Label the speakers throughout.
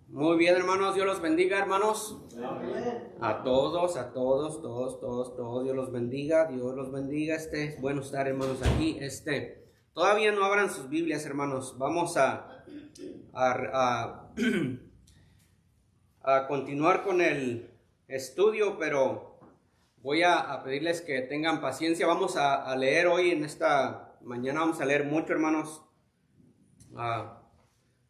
Speaker 1: Muy bien, hermanos, Dios los bendiga, hermanos.
Speaker 2: Amén.
Speaker 1: A todos, todos, Dios los bendiga, Dios los bendiga. Es bueno estar, hermanos, aquí. Todavía no abran sus Biblias, hermanos. Vamos a continuar con el estudio, pero voy a pedirles que tengan paciencia. Vamos a leer hoy en esta mañana, vamos a leer mucho, hermanos.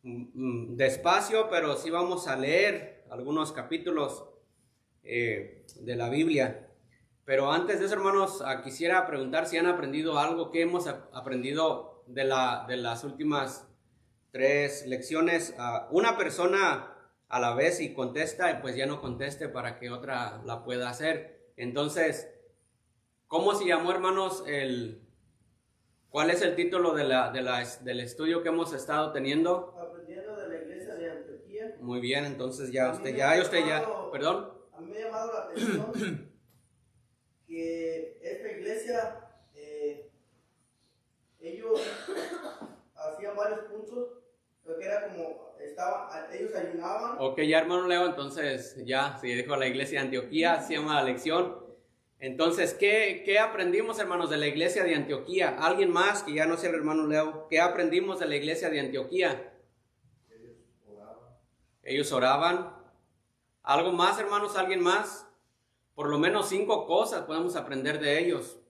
Speaker 1: Despacio, pero sí vamos a leer algunos capítulos de la Biblia. Pero antes de eso, hermanos, quisiera preguntar si han aprendido algo, que hemos aprendido de las últimas 3 lecciones. Una persona a la vez, y contesta, pues ya no conteste para que otra la pueda hacer. Entonces, ¿cómo se llamó, hermanos, cuál es el título del estudio que hemos estado teniendo?
Speaker 2: Aprendiendo de la iglesia de Antioquía.
Speaker 1: Muy bien, entonces perdón.
Speaker 2: A mí me ha llamado la atención que esta iglesia, ellos hacían varios puntos, creo que era como, ellos ayunaban.
Speaker 1: Ok, ya, hermano Leo, entonces ya, si dijo la iglesia de Antioquía, se llama la lección. Entonces, ¿qué aprendimos, hermanos, de la iglesia de Antioquía? ¿Alguien más que ya no sea el hermano Leo? ¿Qué aprendimos de la iglesia de Antioquía? Ellos oraban. ¿Algo más, hermanos? ¿Alguien más? Por lo menos 5 cosas podemos aprender de ellos.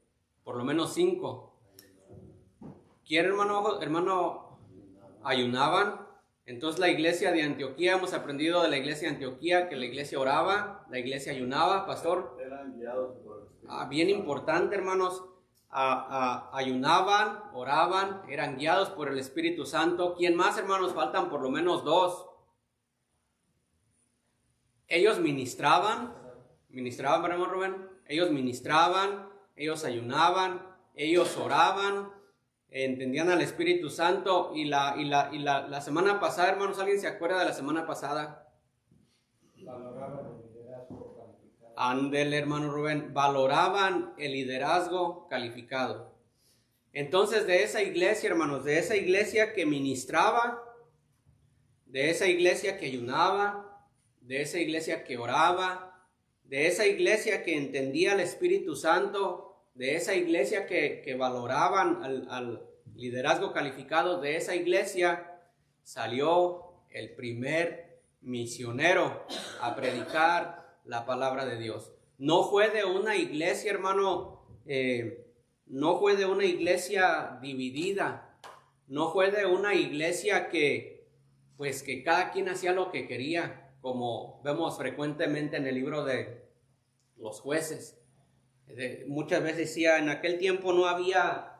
Speaker 1: Por lo menos 5. ¿Quién, hermano? Ayunaban. Entonces, la iglesia de Antioquía, hemos aprendido de la iglesia de Antioquía que la iglesia oraba, la iglesia ayunaba, pastor.
Speaker 3: Eran guiados por el Espíritu
Speaker 1: Bien
Speaker 3: Santo.
Speaker 1: importante, hermanos. Ayunaban, oraban, eran guiados por el Espíritu Santo. ¿Quién más, hermanos? Faltan por lo menos 2. Ellos ministraban, hermano Rubén. Ellos ministraban, ellos ayunaban, ellos oraban, entendían al Espíritu Santo. Y la semana pasada, hermanos, ¿alguien se acuerda de la semana pasada?
Speaker 3: Valoraban el liderazgo calificado.
Speaker 1: Ándele, hermano Rubén, valoraban el liderazgo calificado. Entonces, de esa iglesia, hermanos, de esa iglesia que ministraba, de esa iglesia que ayunaba, de esa iglesia que oraba, de esa iglesia que entendía al Espíritu Santo, de esa iglesia que valoraban al liderazgo calificado, de esa iglesia salió el primer misionero a predicar la palabra de Dios. No fue de una iglesia, hermano, no fue de una iglesia dividida, no fue de una iglesia que cada quien hacía lo que quería, como vemos frecuentemente en el libro de los jueces. Muchas veces decía, en aquel tiempo no había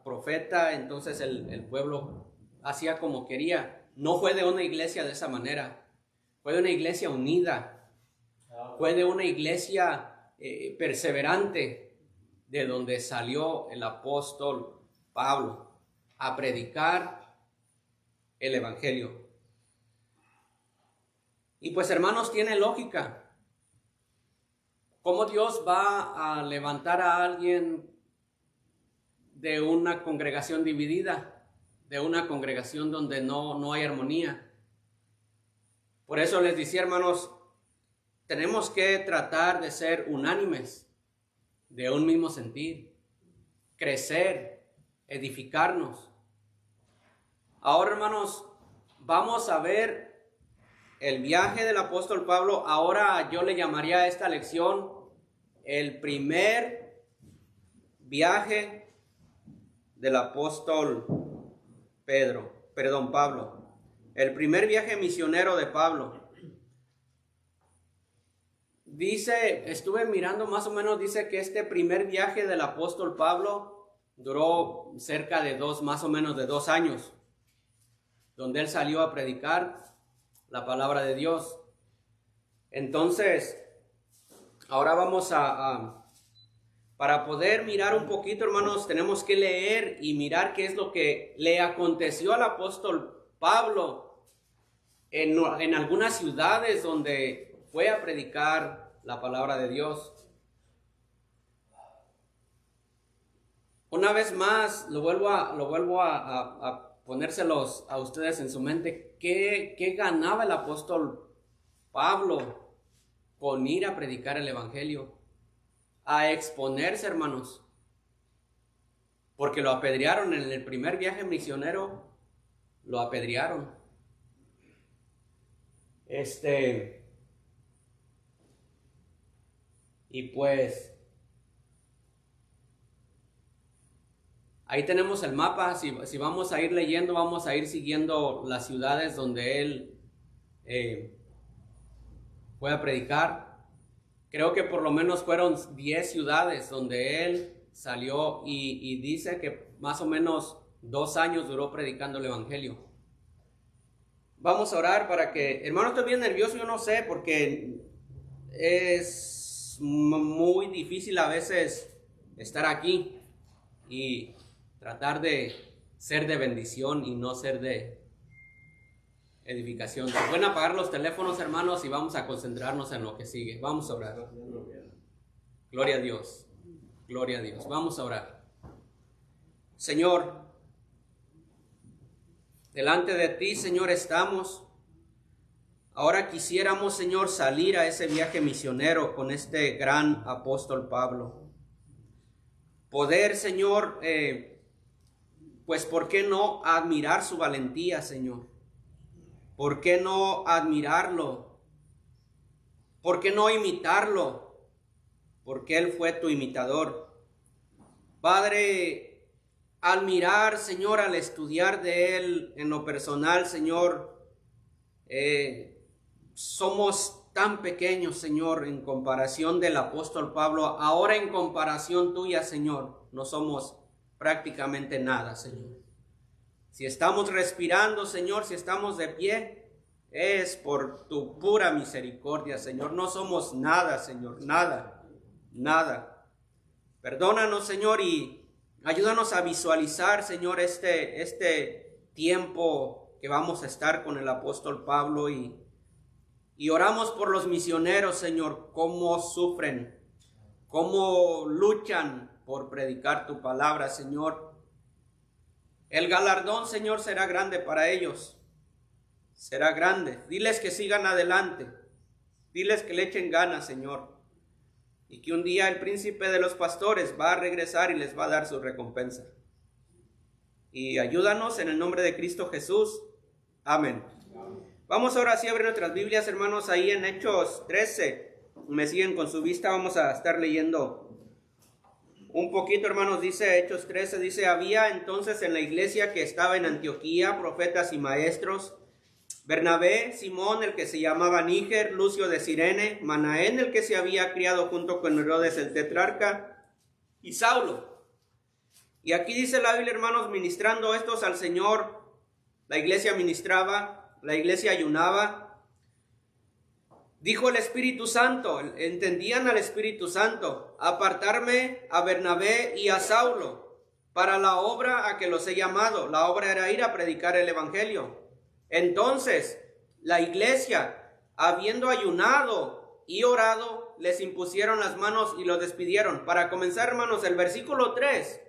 Speaker 1: profeta, entonces el pueblo hacía como quería. No fue de una iglesia de esa manera, fue de una iglesia unida, fue de una iglesia perseverante, de donde salió el apóstol Pablo a predicar el evangelio. Y pues, hermanos, tiene lógica. ¿Cómo Dios va a levantar a alguien de una congregación dividida, de una congregación donde no hay armonía? Por eso les decía, hermanos, tenemos que tratar de ser unánimes, de un mismo sentir, crecer, edificarnos. Ahora, hermanos, vamos a ver el viaje del apóstol Pablo. Ahora yo le llamaría a esta lección el primer viaje del apóstol Pablo. El primer viaje misionero de Pablo. Estuve mirando más o menos, dice que este primer viaje del apóstol Pablo duró cerca de más o menos de 2 años, donde él salió a predicar la palabra de Dios. Entonces, ahora vamos para poder mirar un poquito, hermanos, tenemos que leer y mirar qué es lo que le aconteció al apóstol Pablo en algunas ciudades donde fue a predicar la palabra de Dios. Una vez más, lo vuelvo a ponérselos a ustedes en su mente. ¿Qué ganaba el apóstol Pablo con ir a predicar el evangelio? A exponerse, hermanos. Porque lo apedrearon en el primer viaje misionero. Lo apedrearon. Y pues ahí tenemos el mapa. Si vamos a ir leyendo, vamos a ir siguiendo las ciudades donde él fue a predicar. Creo que por lo menos fueron 10 ciudades donde él salió y dice que más o menos 2 años duró predicando el evangelio. Vamos a orar para que, hermano, estoy bien nervioso, yo no sé, porque es muy difícil a veces estar aquí y tratar de ser de bendición y no ser de edificación. Pueden apagar los teléfonos, hermanos, y vamos a concentrarnos en lo que sigue. Vamos a orar. Gloria a Dios. Gloria a Dios. Vamos a orar. Señor, delante de ti, Señor, estamos. Ahora quisiéramos, Señor, salir a ese viaje misionero con este gran apóstol Pablo. Poder, Señor, pues, ¿por qué no admirar su valentía, Señor? ¿Por qué no admirarlo? ¿Por qué no imitarlo? Porque Él fue tu imitador. Padre, al mirar, Señor, al estudiar de Él en lo personal, Señor, somos tan pequeños, Señor, en comparación del apóstol Pablo. Ahora en comparación tuya, Señor, no somos prácticamente nada, Señor. Si estamos respirando, Señor, si estamos de pie, es por tu pura misericordia, Señor. No somos nada, Señor, nada, nada. Perdónanos, Señor, y ayúdanos a visualizar, Señor, este tiempo que vamos a estar con el apóstol Pablo y oramos por los misioneros, Señor, cómo sufren, cómo luchan por predicar tu palabra, Señor. El galardón, Señor, será grande para ellos. Será grande. Diles que sigan adelante. Diles que le echen ganas, Señor. Y que un día el príncipe de los pastores va a regresar y les va a dar su recompensa. Y ayúdanos en el nombre de Cristo Jesús. Amén. Vamos ahora sí a abrir nuestras Biblias, hermanos, ahí en Hechos 13. Me siguen con su vista, vamos a estar leyendo un poquito, hermanos. Dice Hechos 13, dice: había entonces en la iglesia que estaba en Antioquía profetas y maestros: Bernabé, Simón, el que se llamaba Níger, Lucio de Cirene, Manaén, el que se había criado junto con Herodes el tetrarca, y Saulo. Y aquí dice la Biblia, hermanos, ministrando estos al Señor, la iglesia ministraba, la iglesia ayunaba. Dijo el Espíritu Santo, entendían al Espíritu Santo: apartarme a Bernabé y a Saulo para la obra a que los he llamado. La obra era ir a predicar el evangelio. Entonces la iglesia, habiendo ayunado y orado, les impusieron las manos y los despidieron. Para comenzar, hermanos, el versículo 3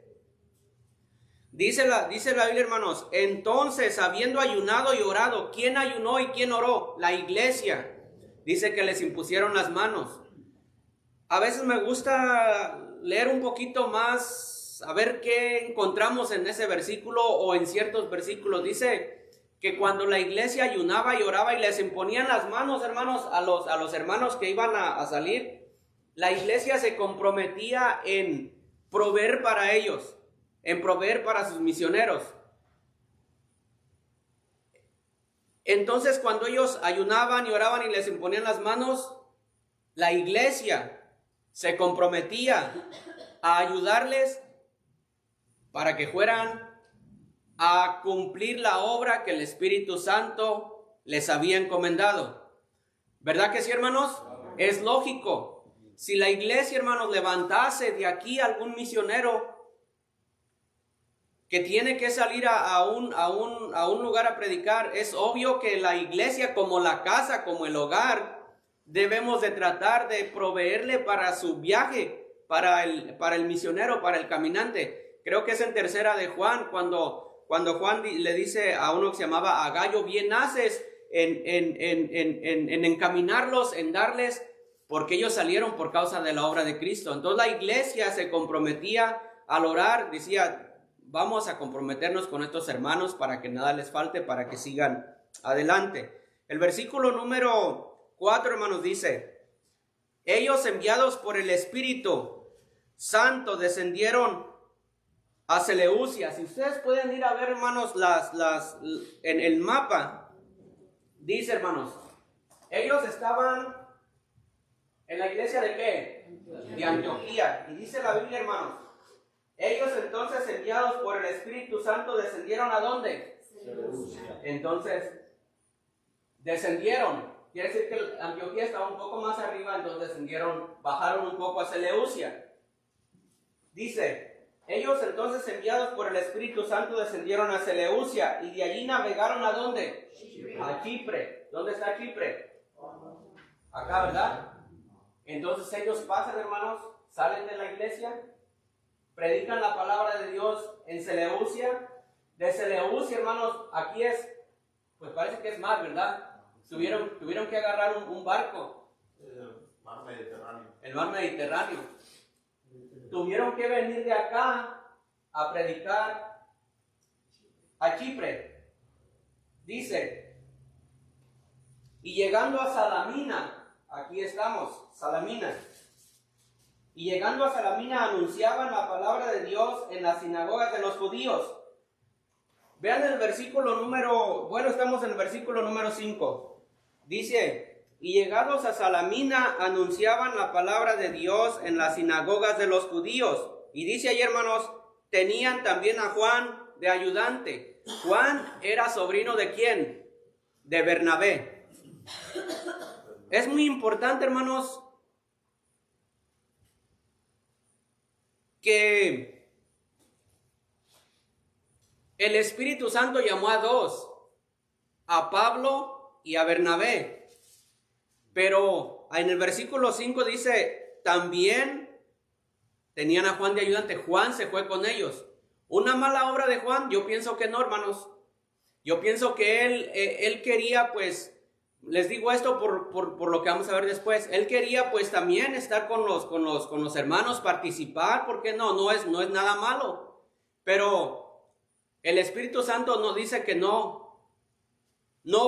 Speaker 1: dice la Biblia, hermanos: entonces, habiendo ayunado y orado. ¿Quién ayunó y quién oró? La iglesia. Dice que les impusieron las manos. A veces me gusta leer un poquito más, a ver qué encontramos en ese versículo o en ciertos versículos. Dice que cuando la iglesia ayunaba y oraba y les imponían las manos, hermanos, a los hermanos que iban a salir, la iglesia se comprometía en proveer para ellos, en proveer para sus misioneros. Entonces, cuando ellos ayunaban y oraban y les imponían las manos, la iglesia se comprometía a ayudarles para que fueran a cumplir la obra que el Espíritu Santo les había encomendado. ¿Verdad que sí, hermanos? Es lógico. Si la iglesia, hermanos, levantase de aquí algún misionero que tiene que salir a un lugar a predicar, es obvio que la iglesia, como la casa, como el hogar, debemos de tratar de proveerle para su viaje, para el misionero, para el caminante. creo que es en tercera de Juan, cuando Juan le dice a uno que se llamaba Agayo, bien haces en encaminarlos, en darles, porque ellos salieron por causa de la obra de Cristo. Entonces la iglesia se comprometía al orar, decía, vamos a comprometernos con estos hermanos para que nada les falte, para que sigan adelante. El versículo número 4, hermanos, dice, ellos enviados por el Espíritu Santo descendieron a Seleucia. Si ustedes pueden ir a ver, hermanos, en el mapa, dice, hermanos, ellos estaban en la iglesia de ¿qué? De Antioquía. Y dice la Biblia, hermanos, ellos entonces enviados por el Espíritu Santo descendieron ¿a dónde? Seleucia. Entonces, descendieron. Quiere decir que Antioquía estaba un poco más arriba, entonces descendieron, bajaron un poco a Seleucia. Dice, ellos entonces enviados por el Espíritu Santo descendieron a Seleucia y de allí navegaron ¿a dónde? Chipre. A Chipre. ¿Dónde está Chipre? Acá, ¿verdad? Entonces ellos pasan, hermanos, salen de la iglesia, predican la palabra de Dios en Seleucia. De Seleucia, hermanos, aquí es, pues parece que es mar, ¿verdad? Tuvieron que agarrar un barco.
Speaker 2: El mar Mediterráneo.
Speaker 1: El mar Mediterráneo. Tuvieron que venir de acá a predicar a Chipre. Dice, y llegando a Salamina, aquí estamos, Salamina. Y llegando a Salamina anunciaban la palabra de Dios en las sinagogas de los judíos. Vean el versículo estamos en el versículo número 5. Dice, y llegados a Salamina anunciaban la palabra de Dios en las sinagogas de los judíos. Y dice ahí, hermanos, tenían también a Juan de ayudante. Juan era sobrino ¿de quién? De Bernabé. Es muy importante, hermanos, que el Espíritu Santo llamó a dos, a Pablo y a Bernabé. Pero en el versículo 5 dice, también tenían a Juan de ayudante. Juan se fue con ellos. ¿Una mala obra de Juan? Yo pienso que no, hermanos. Yo pienso que él quería, pues, les digo esto por lo que vamos a ver después. Él quería, pues, también estar con los hermanos, participar, porque no es nada malo. Pero el Espíritu Santo nos dice que no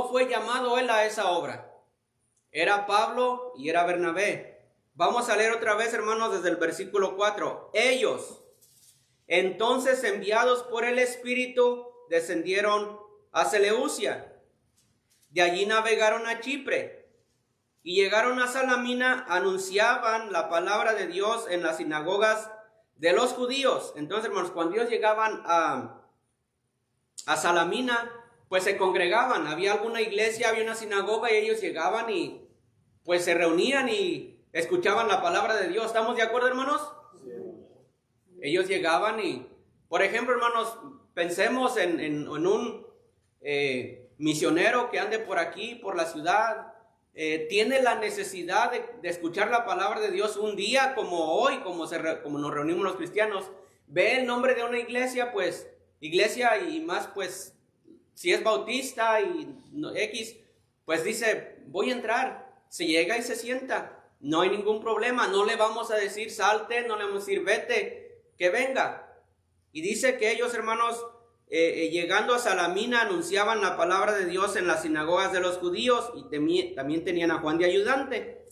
Speaker 1: fue llamado él a esa obra. Era Pablo y era Bernabé. Vamos a leer otra vez, hermanos, desde el versículo 4. Ellos, entonces enviados por el Espíritu, descendieron a Seleucia. De allí navegaron a Chipre y llegaron a Salamina, anunciaban la palabra de Dios en las sinagogas de los judíos. Entonces, hermanos, cuando ellos llegaban a Salamina, pues se congregaban. Había alguna iglesia, había una sinagoga y ellos llegaban y pues se reunían y escuchaban la palabra de Dios. ¿Estamos de acuerdo, hermanos? Sí. Ellos llegaban y, por ejemplo, hermanos, pensemos en un misionero que ande por aquí, por la ciudad, tiene la necesidad de escuchar la palabra de Dios un día como hoy, como nos reunimos los cristianos. Ve el nombre de una iglesia, pues, iglesia y más, pues, si es bautista y X, pues dice, voy a entrar. Se llega y se sienta. No hay ningún problema. No le vamos a decir salte, no le vamos a decir vete, que venga. Y dice que ellos, hermanos, llegando a Salamina, anunciaban la palabra de Dios en las sinagogas de los judíos y también tenían a Juan de ayudante.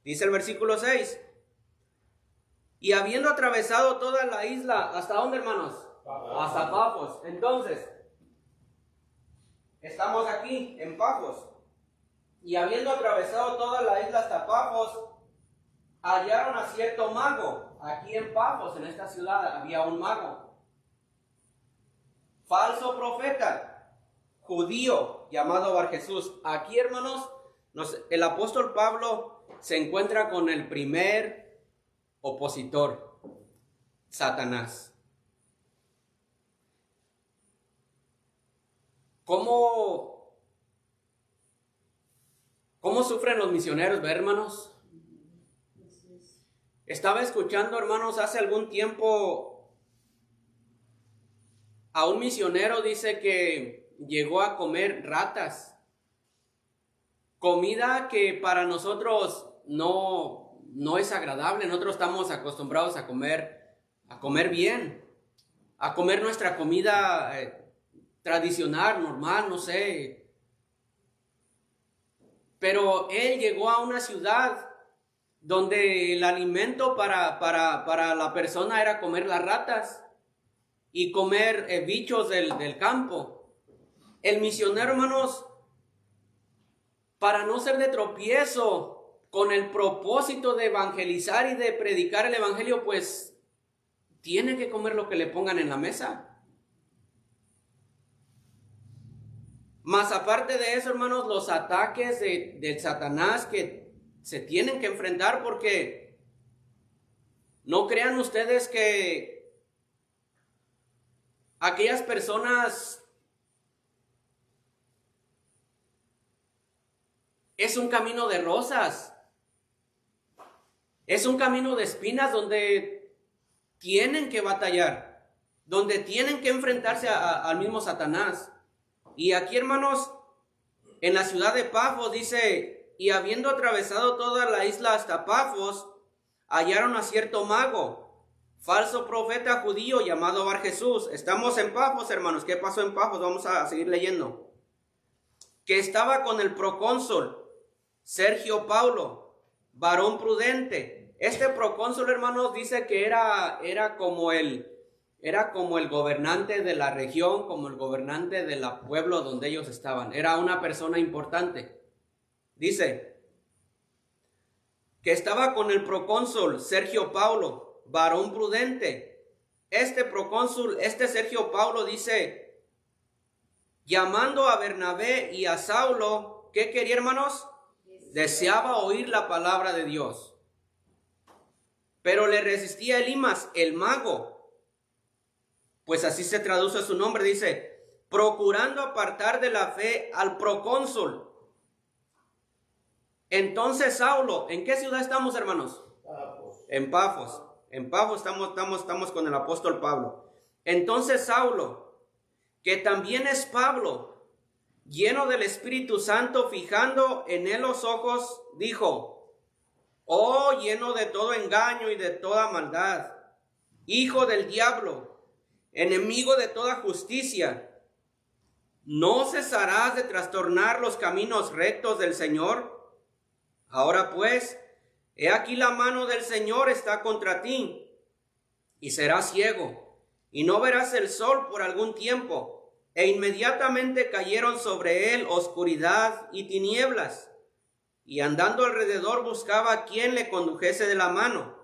Speaker 1: Dice el versículo 6. Y habiendo atravesado toda la isla, ¿hasta dónde, hermanos? Hasta Pafos. Entonces, estamos aquí en Pafos. Y habiendo atravesado toda la isla hasta Pafos, hallaron a cierto mago. Aquí en Pafos, en esta ciudad, había un mago. Falso profeta, judío, llamado Barjesús. Aquí, hermanos, el apóstol Pablo se encuentra con el primer opositor, Satanás. ¿Cómo sufren los misioneros, hermanos? Estaba escuchando, hermanos, hace algún tiempo a un misionero dice que llegó a comer ratas. Comida que para nosotros no es agradable. Nosotros estamos acostumbrados a comer bien, a comer nuestra comida tradicional, normal, no sé. Pero él llegó a una ciudad donde el alimento para la persona era comer las ratas y comer bichos del campo. El misionero, hermanos, para no ser de tropiezo, con el propósito de evangelizar y de predicar el evangelio, pues tiene que comer lo que le pongan en la mesa. Más aparte de eso, hermanos, los ataques del Satanás que se tienen que enfrentar, porque no crean ustedes que aquellas personas es un camino de rosas, es un camino de espinas donde tienen que batallar, donde tienen que enfrentarse al mismo Satanás. Y aquí, hermanos, en la ciudad de Pafos dice, y habiendo atravesado toda la isla hasta Pafos, hallaron a cierto mago, falso profeta judío llamado Bar Jesús. Estamos en Pafos, hermanos. ¿Qué pasó en Pafos? Vamos a seguir leyendo. Que estaba con el procónsul Sergio Paulo, varón prudente. Este procónsul, hermanos, dice que era como el gobernante de la región, como el gobernante del pueblo donde ellos estaban. Era una persona importante. Dice que estaba con el procónsul Sergio Paulo, varón prudente. Este procónsul, Sergio Paulo, dice, llamando a Bernabé y a Saulo, ¿qué quería, hermanos? Deseaba oír la palabra de Dios. Pero le resistía Elimas, el mago, pues así se traduce su nombre, dice, procurando apartar de la fe al procónsul. Entonces Saulo, ¿en qué ciudad estamos, hermanos?
Speaker 3: Pafos.
Speaker 1: En Pafos. En Pafos estamos con el apóstol Pablo. Entonces Saulo, que también es Pablo, lleno del Espíritu Santo, fijando en él los ojos, dijo, oh, lleno de todo engaño y de toda maldad, hijo del diablo, enemigo de toda justicia, ¿no cesarás de trastornar los caminos rectos del Señor? Ahora pues, he aquí la mano del Señor está contra ti, y serás ciego, y no verás el sol por algún tiempo. E inmediatamente cayeron sobre él oscuridad y tinieblas, y andando alrededor buscaba a quien le condujese de la mano.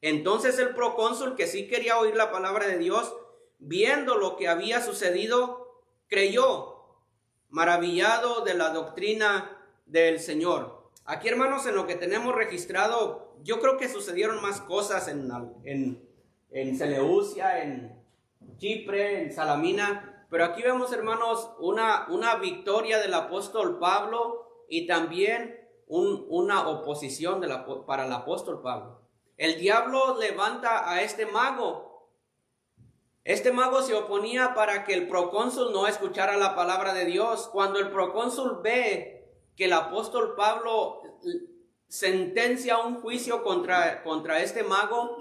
Speaker 1: Entonces el procónsul, que sí quería oír la palabra de Dios, viendo lo que había sucedido, creyó, maravillado de la doctrina del Señor. Aquí, hermanos, en lo que tenemos registrado, yo creo que sucedieron más cosas en Seleucia, en Chipre, en Salamina. Pero aquí vemos, hermanos, una victoria del apóstol Pablo y también una oposición para el apóstol Pablo. El diablo levanta a este mago. Este mago se oponía para que el procónsul no escuchara la palabra de Dios. Cuando el procónsul ve que el apóstol Pablo sentencia un juicio contra este mago,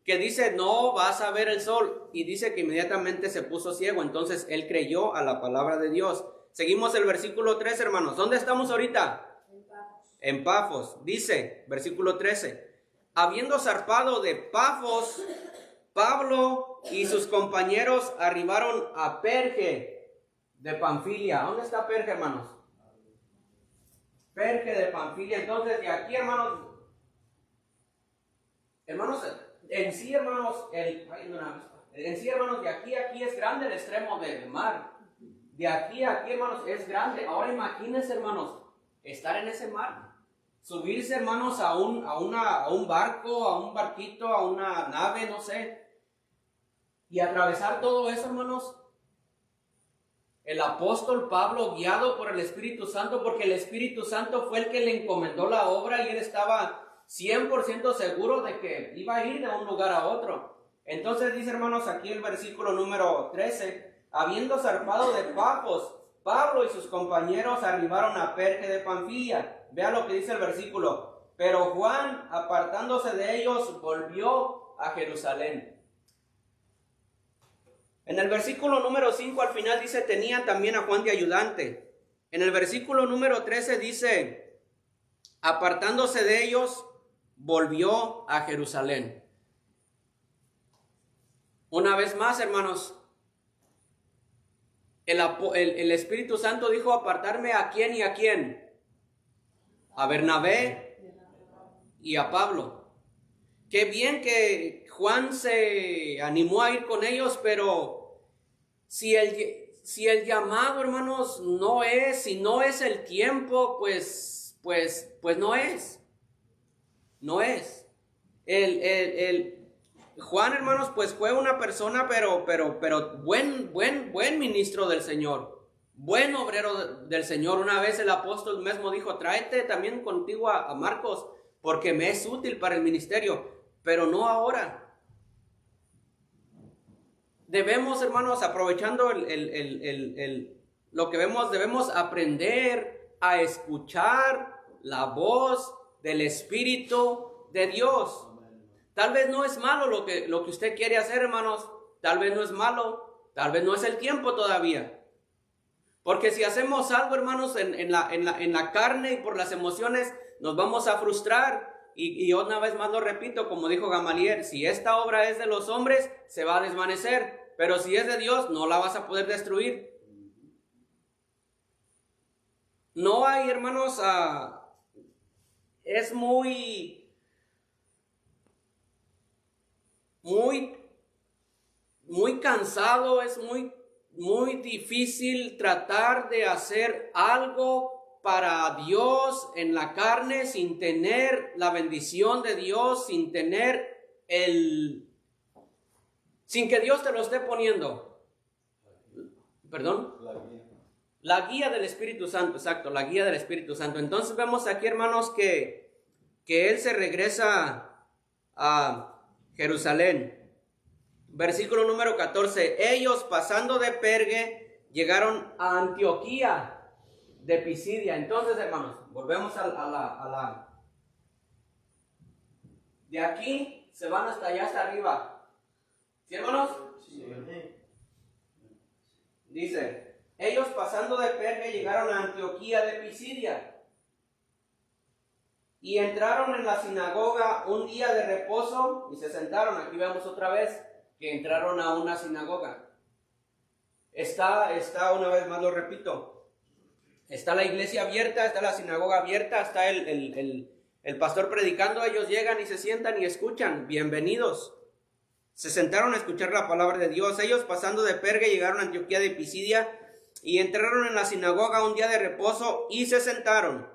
Speaker 1: que dice, no vas a ver el sol, y dice que inmediatamente se puso ciego. Entonces él creyó a la palabra de Dios. Seguimos el versículo 13, hermanos. ¿Dónde estamos ahorita? En Pafos. Dice, versículo 13, habiendo zarpado de Pafos, Pablo y sus compañeros arribaron a Perge de Panfilia. ¿Dónde está Perge, hermanos? Perge de Panfilia. Entonces, de aquí, hermanos, en sí, hermanos, de aquí a aquí es grande el extremo del mar. De aquí a aquí, hermanos, es grande. Ahora imagínense, hermanos, estar en ese mar. Subirse, hermanos, a un barco, a un barquito, a una nave, no sé. Y atravesar todo eso, hermanos. El apóstol Pablo, guiado por el Espíritu Santo, porque el Espíritu Santo fue el que le encomendó la obra y él estaba 100% seguro de que iba a ir de un lugar a otro. Entonces dice, hermanos, aquí el versículo número 13, habiendo zarpado de Pafos, Pablo y sus compañeros arribaron a Perge de Panfilia. Vea lo que dice el versículo. Pero Juan, apartándose de ellos, volvió a Jerusalén. En el versículo número 5 al final dice, tenían también a Juan de ayudante. En el versículo número 13 dice, apartándose de ellos, volvió a Jerusalén. Una vez más, hermanos, el Espíritu Santo dijo apartarme a quién y a quién. A Bernabé y a Pablo. Qué bien que Juan se animó a ir con ellos, pero si el llamado, hermanos, si no es el tiempo, pues no es. No es. Juan, hermanos, pues fue una persona, pero buen ministro del Señor, buen obrero del Señor. Una vez el apóstol mismo dijo, tráete también contigo a Marcos, porque me es útil para el ministerio, pero no ahora. Debemos, hermanos, aprovechando lo que vemos, debemos aprender a escuchar la voz del Espíritu de Dios. Tal vez no es malo lo que usted quiere hacer, hermanos. Tal vez no es malo. Tal vez no es el tiempo todavía. Porque si hacemos algo, hermanos, en la carne y por las emociones, nos vamos a frustrar. Y una vez más lo repito, como dijo Gamaliel, si esta obra es de los hombres, se va a desvanecer. Pero si es de Dios, no la vas a poder destruir. No hay, hermanos, es muy cansado, es muy difícil tratar de hacer algo para Dios en la carne sin tener la bendición de Dios, sin que Dios te lo esté poniendo. ¿Perdón? La guía del Espíritu Santo, exacto, la guía del Espíritu Santo. Entonces vemos aquí, hermanos, que Él se regresa a Jerusalén. Versículo número 14. Ellos, pasando de Perge, llegaron a Antioquía de Pisidia. Entonces, hermanos, volvemos a la... De aquí se van hasta allá, hasta arriba. ¿Sí, hermanos?
Speaker 2: Sí.
Speaker 1: Dice, ellos pasando de Perge llegaron a Antioquía de Pisidia y entraron en la sinagoga un día de reposo y se sentaron. Aquí vemos otra vez que entraron a una sinagoga. Está una vez más lo repito, está la iglesia abierta, está la sinagoga abierta, está el pastor predicando. Ellos llegan y se sientan y escuchan. Bienvenidos. Se sentaron a escuchar la palabra de Dios. Ellos, pasando de Perge, llegaron a Antioquía de Pisidia y entraron en la sinagoga un día de reposo y se sentaron.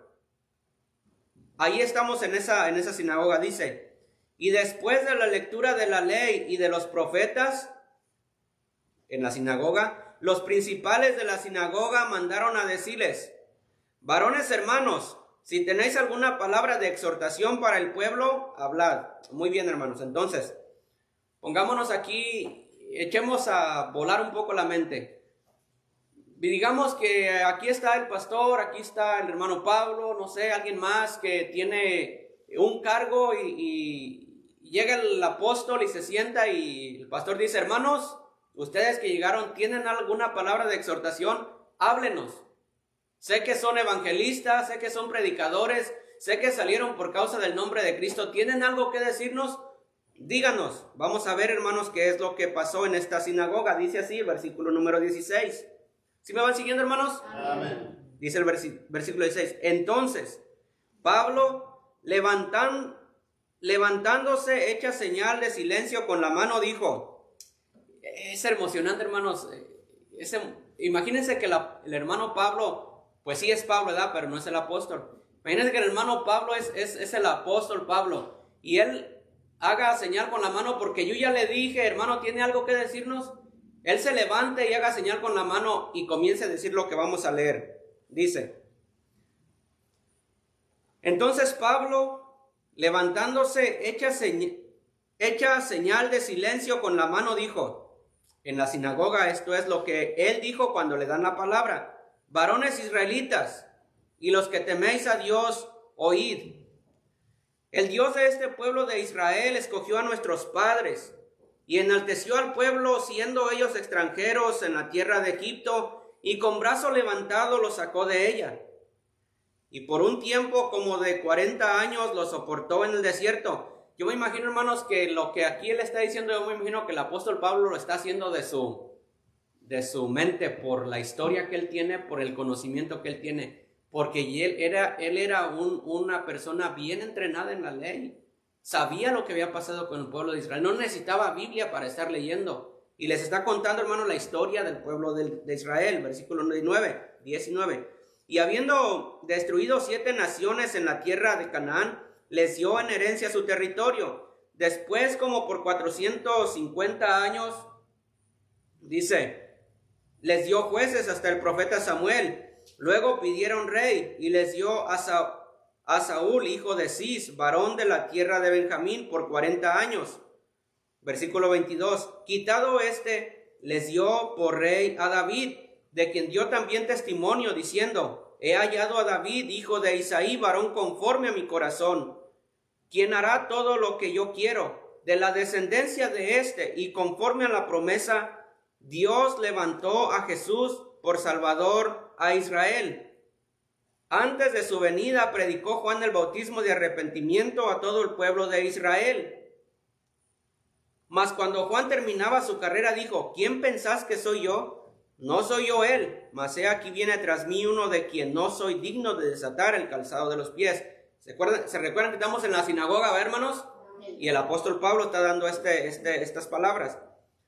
Speaker 1: Ahí estamos en esa sinagoga, dice. Y después de la lectura de la ley y de los profetas en la sinagoga, los principales de la sinagoga mandaron a decirles: varones hermanos, si tenéis alguna palabra de exhortación para el pueblo, hablad. Muy bien, hermanos. Entonces, pongámonos aquí, echemos a volar un poco la mente. Digamos que aquí está el pastor, aquí está el hermano Pablo, no sé, alguien más que tiene un cargo y llega el apóstol y se sienta y el pastor dice: hermanos, ustedes que llegaron, ¿tienen alguna palabra de exhortación? Háblenos. Sé que son evangelistas, sé que son predicadores, sé que salieron por causa del nombre de Cristo. ¿Tienen algo que decirnos? Díganos. Vamos a ver, hermanos, qué es lo que pasó en esta sinagoga. Dice así el versículo número 16. ¿Sí me van siguiendo, hermanos?
Speaker 2: Amén.
Speaker 1: Dice el versículo 16. Entonces, Pablo, levantándose, hecha señal de silencio con la mano, dijo... Es emocionante, hermanos. Imagínense que el hermano Pablo, pues sí es Pablo, ¿verdad? Pero no es el apóstol. Imagínense que el hermano Pablo es el apóstol Pablo. Y él haga señal con la mano porque yo ya le dije: hermano, ¿tiene algo que decirnos? Él se levante y haga señal con la mano y comience a decir lo que vamos a leer. Dice: entonces Pablo, levantándose, hecha señal de silencio con la mano, dijo: en la sinagoga. Esto es lo que él dijo cuando le dan la palabra. Varones israelitas, y los que teméis a Dios, oíd. El Dios de este pueblo de Israel escogió a nuestros padres y enalteció al pueblo, siendo ellos extranjeros en la tierra de Egipto, y con brazo levantado los sacó de ella. Y por un tiempo como de 40 años los soportó en el desierto. Yo me imagino, hermanos, que lo que aquí él está diciendo, yo me imagino que el apóstol Pablo lo está haciendo de su mente, por la historia que él tiene, por el conocimiento que él tiene, porque él era una persona bien entrenada en la ley. Sabía lo que había pasado con el pueblo de Israel. No necesitaba Biblia para estar leyendo. Y les está contando, hermanos, la historia del pueblo de Israel. Versículo 19. Y habiendo destruido 7 naciones en la tierra de Canaán, les dio en herencia su territorio. Después, como por 450 años, dice, les dio jueces hasta el profeta Samuel. Luego pidieron rey y les dio a Saúl, hijo de Cis, varón de la tierra de Benjamín, por 40 años. Versículo 22. Quitado les dio por rey a David, de quien dio también testimonio, diciendo, he hallado a David, hijo de Isaí, varón conforme a mi corazón, quien hará todo lo que yo quiero. De la descendencia de y conforme a la promesa, Dios levantó a Jesús por Salvador a Israel. Antes de su venida predicó Juan el bautismo de arrepentimiento a todo el pueblo de Israel. Mas cuando Juan terminaba su carrera dijo, ¿quién pensás que soy yo? No soy yo él, mas he aquí viene tras mí uno de quien no soy digno de desatar el calzado de los pies. ¿Se recuerdan que estamos en la sinagoga, hermanos? Y el apóstol Pablo está dando estas palabras.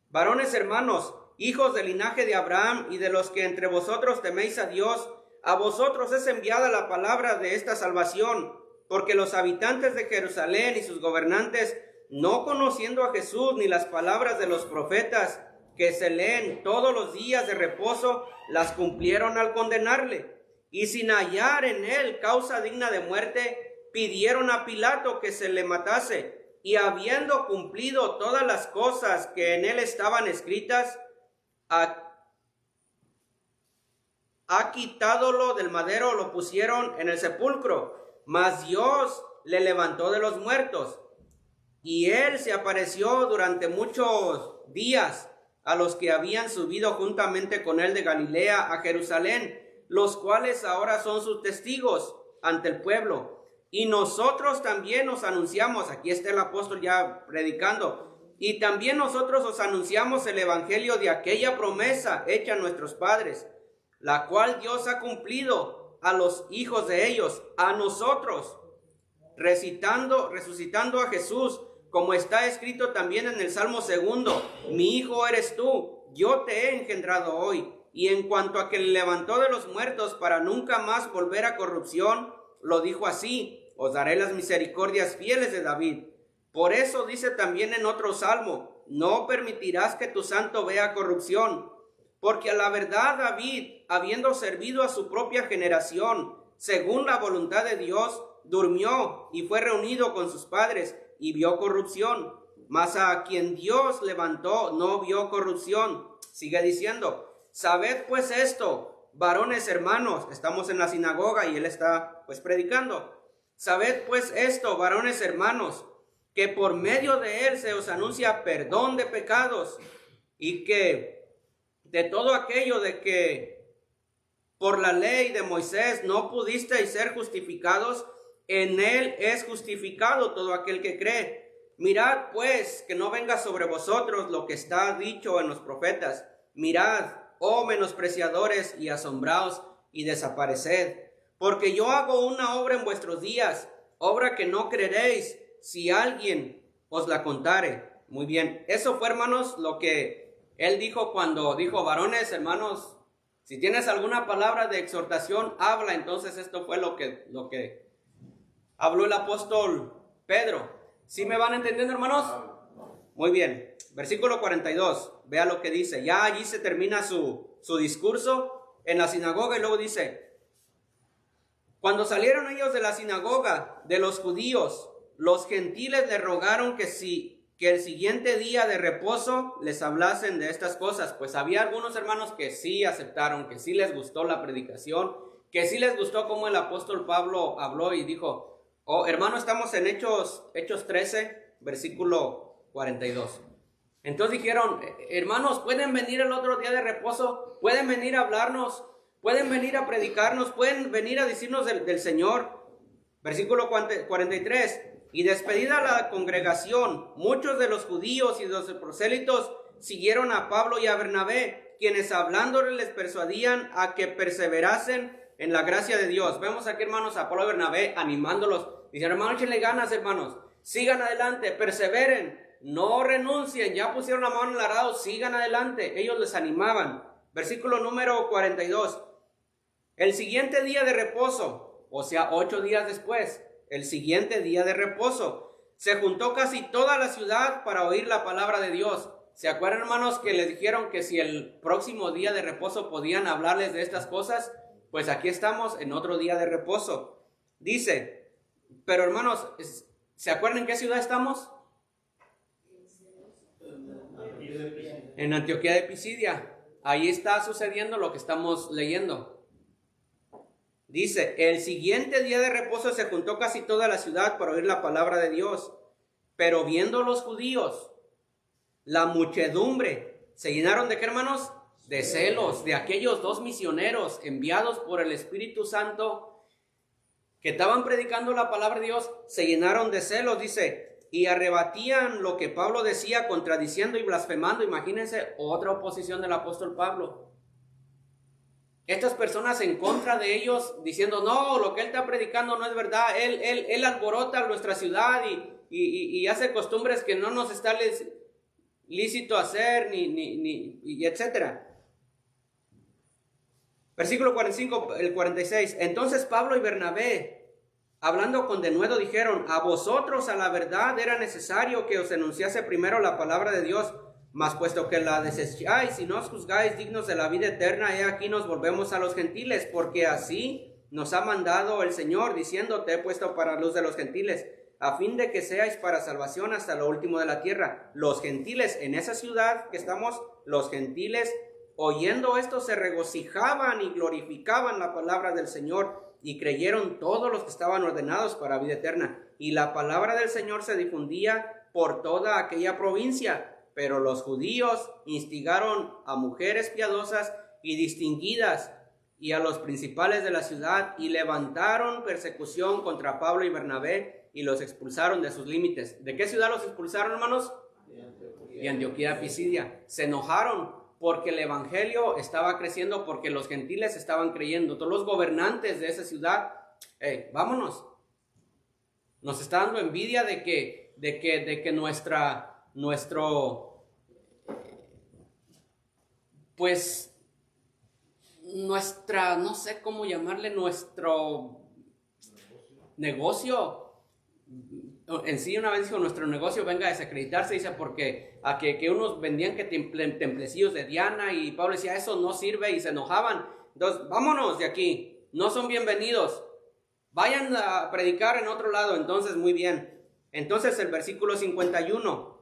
Speaker 1: Varones hermanos, hijos del linaje de Abraham y de los que entre vosotros teméis a Dios, a vosotros es enviada la palabra de esta salvación, porque los habitantes de Jerusalén y sus gobernantes, no conociendo a Jesús ni las palabras de los profetas que se leen todos los días de reposo, las cumplieron al condenarle. Y sin hallar en él causa digna de muerte, pidieron a Pilato que se le matase. Y habiendo cumplido todas las cosas que en él estaban escritas, ha quitádolo del madero, lo pusieron en el sepulcro. Mas Dios le levantó de los muertos. Y él se apareció durante muchos días a los que habían subido juntamente con él de Galilea a Jerusalén, los cuales ahora son sus testigos ante el pueblo. Y nosotros también os anunciamos, aquí está el apóstol ya predicando, y también nosotros os anunciamos el evangelio de aquella promesa hecha a nuestros padres, la cual Dios ha cumplido a los hijos de ellos, a nosotros, resucitando a Jesús, como está escrito también en el Salmo 2, mi hijo eres tú, yo te he engendrado hoy. Y en cuanto a que le levantó de los muertos para nunca más volver a corrupción, lo dijo así, os daré las misericordias fieles de David. Por eso dice también en otro salmo, no permitirás que tu santo vea corrupción. Porque a la verdad David, habiendo servido a su propia generación, según la voluntad de Dios, durmió y fue reunido con sus padres y vio corrupción. Mas a quien Dios levantó no vio corrupción. Sigue diciendo, sabed pues esto, varones hermanos, estamos en la sinagoga y él está pues predicando. Sabed pues esto, varones hermanos, que por medio de él se os anuncia perdón de pecados, y que de todo aquello de que por la ley de Moisés no pudisteis ser justificados, en él es justificado todo aquel que cree. Mirad pues que no venga sobre vosotros lo que está dicho en los profetas. Mirad, oh menospreciadores, y asombraos y desapareced. Porque yo hago una obra en vuestros días, obra que no creeréis si alguien os la contare. Muy bien, eso fue, hermanos, lo que él dijo cuando dijo, varones, hermanos, si tienes alguna palabra de exhortación, habla. Entonces esto fue lo que habló el apóstol Pedro. ¿Sí me van entendiendo, hermanos? Muy bien, versículo 42, vea lo que dice. Ya allí se termina su discurso en la sinagoga y luego dice, cuando salieron ellos de la sinagoga de los judíos, los gentiles le rogaron que si que el siguiente día de reposo les hablasen de estas cosas. Pues había algunos hermanos que sí aceptaron, que sí les gustó la predicación, que sí les gustó cómo el apóstol Pablo habló y dijo, oh hermano, estamos en Hechos 13, versículo 42. Entonces dijeron, hermanos, pueden venir el otro día de reposo, pueden venir a hablarnos, pueden venir a predicarnos, pueden venir a decirnos del Señor. Versículo 43. Y despedida la congregación, muchos de los judíos y de los prosélitos siguieron a Pablo y a Bernabé, quienes hablándoles les persuadían a que perseverasen en la gracia de Dios. Vemos aquí, hermanos, a Pablo y Bernabé animándolos. Dicen, hermanos, échenle ganas, hermanos. Sigan adelante, perseveren, no renuncien. Ya pusieron la mano en el arado, sigan adelante. Ellos les animaban. Versículo número 42. El siguiente día de reposo, o sea, 8 días después, el siguiente día de reposo, se juntó casi toda la ciudad para oír la palabra de Dios. ¿Se acuerdan, hermanos, que les dijeron que si el próximo día de reposo podían hablarles de estas cosas? Pues aquí estamos en otro día de reposo. Dice, pero hermanos, ¿se acuerdan en qué ciudad estamos? En Antioquía de Pisidia. Ahí está sucediendo lo que estamos leyendo. Dice, el siguiente día de reposo se juntó casi toda la ciudad para oír la palabra de Dios. Pero viendo los judíos, la muchedumbre, ¿se llenaron de qué, hermanos? De celos, de aquellos 2 misioneros enviados por el Espíritu Santo que estaban predicando la palabra de Dios, se llenaron de celos, dice, y arrebatían lo que Pablo decía, contradiciendo y blasfemando. Imagínense otra oposición del apóstol Pablo. Estas personas en contra de ellos, diciendo, no, lo que él está predicando no es verdad. Él alborota nuestra ciudad y hace costumbres que no nos está lícito hacer, y etcétera. Versículo 45, el 46. Entonces Pablo y Bernabé, hablando con denuedo, dijeron, a vosotros a la verdad era necesario que os enunciase primero la palabra de Dios, mas puesto que la desecháis y no os juzgáis dignos de la vida eterna, he aquí nos volvemos a los gentiles, porque así nos ha mandado el Señor, diciendo, te he puesto para luz de los gentiles, a fin de que seáis para salvación hasta lo último de la tierra. Los gentiles en esa ciudad que estamos, los gentiles, oyendo esto, se regocijaban y glorificaban la palabra del Señor, y creyeron todos los que estaban ordenados para vida eterna. Y la palabra del Señor se difundía por toda aquella provincia. Pero los judíos instigaron a mujeres piadosas y distinguidas y a los principales de la ciudad, y levantaron persecución contra Pablo y Bernabé y los expulsaron de sus límites. ¿De qué ciudad los expulsaron, hermanos? De Antioquía de Pisidia. Se enojaron porque el evangelio estaba creciendo, porque los gentiles estaban creyendo. Todos los gobernantes de esa ciudad, vámonos. Nos está dando envidia de que no sé cómo llamarle, nuestro negocio, en sí una vez dijo, nuestro negocio venga a desacreditarse, dice, porque a que unos vendían que templecillos de Diana, y Pablo decía, eso no sirve, y se enojaban. Entonces, vámonos de aquí, no son bienvenidos, vayan a predicar en otro lado. Entonces, muy bien. Entonces, el versículo 51,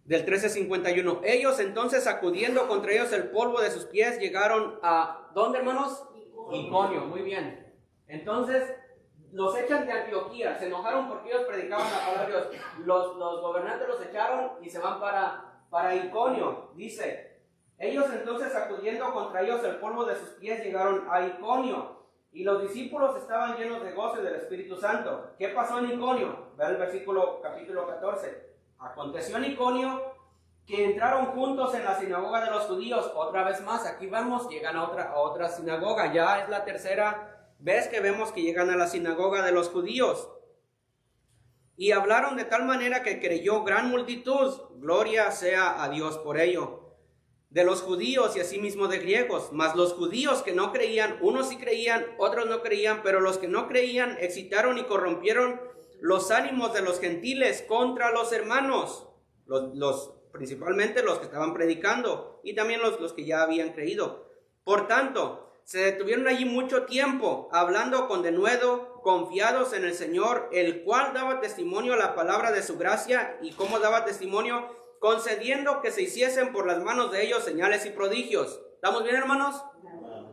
Speaker 1: del 13:51, ellos entonces, sacudiendo contra ellos el polvo de sus pies, llegaron a, ¿dónde, hermanos? Iconio, muy bien. Entonces, los echan de Antioquía, se enojaron porque ellos predicaban la palabra de Dios. Los gobernantes los echaron y se van para Iconio. Dice, ellos entonces, sacudiendo contra ellos el polvo de sus pies, llegaron a Iconio. Y los discípulos estaban llenos de gozo del Espíritu Santo. ¿Qué pasó en Iconio? Vean el capítulo 14. Aconteció en Iconio que entraron juntos en la sinagoga de los judíos. Otra vez más, aquí vamos, llegan a otra sinagoga. Ya es la tercera vez que vemos que llegan a la sinagoga de los judíos. Y hablaron de tal manera que creyó gran multitud. Gloria sea a Dios por ello. De los judíos y asimismo de griegos. Mas los judíos que no creían, unos sí creían, otros no creían, pero los que no creían excitaron y corrompieron los ánimos de los gentiles contra los hermanos, principalmente los que estaban predicando, y también los que ya habían creído. Por tanto, Se detuvieron allí mucho tiempo, hablando con denuedo, confiados en el Señor, el cual daba testimonio a la palabra de su gracia. ¿Y cómo daba testimonio? Concediendo que se hiciesen por las manos de ellos señales y prodigios. ¿Estamos bien, hermanos?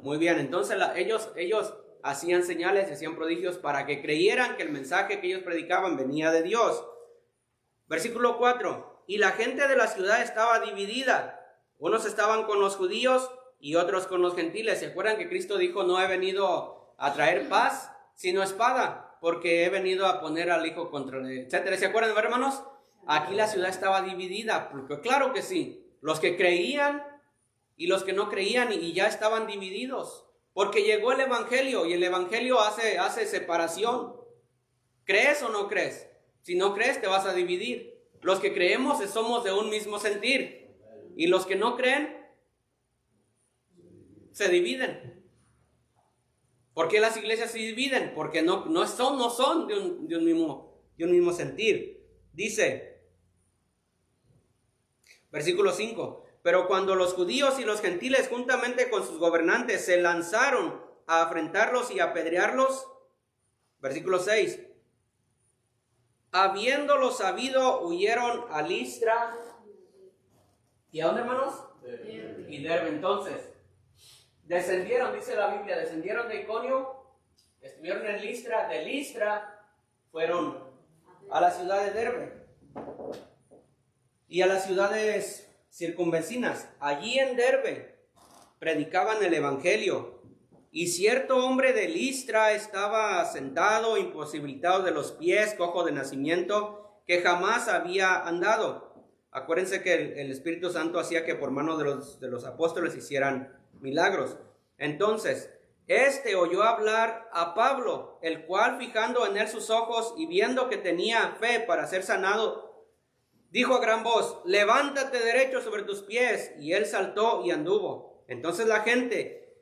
Speaker 1: Muy bien, entonces ellos hacían señales y hacían prodigios para que creyeran que el mensaje que ellos predicaban venía de Dios. Versículo 4. Y la gente de la ciudad estaba dividida. Unos estaban con los judíos y otros con los gentiles. ¿Se acuerdan que Cristo dijo: no he venido a traer paz, sino espada? Porque he venido a poner al hijo contra él, etcétera. ¿Se acuerdan, hermanos? Aquí la ciudad estaba dividida, porque claro que sí. Los que creían y los que no creían, y ya estaban divididos. Porque llegó el evangelio, y el evangelio hace separación. ¿Crees o no crees? Si no crees, te vas a dividir. Los que creemos somos de un mismo sentir. Y los que no creen, se dividen. ¿Por qué las iglesias se dividen? Porque no son de un mismo sentir. Dice, versículo 5. Pero cuando los judíos y los gentiles, juntamente con sus gobernantes, se lanzaron a afrentarlos y a apedrearlos, versículo 6. Habiéndolo sabido, huyeron a Listra. ¿Y a dónde, hermanos? Y Derbe. Entonces, descendieron, dice la Biblia, descendieron de Iconio, estuvieron en Listra, de Listra fueron a la ciudad de Derbe y a las ciudades circunvecinas. Allí en Derbe predicaban el evangelio, y cierto hombre de Listra estaba sentado, imposibilitado de los pies, cojo de nacimiento, que jamás había andado. Acuérdense que el Espíritu Santo hacía que por mano de los apóstoles hicieran milagros. Entonces, oyó hablar a Pablo, el cual, fijando en él sus ojos y viendo que tenía fe para ser sanado, dijo a gran voz: levántate derecho sobre tus pies. Y él saltó y anduvo. Entonces la gente,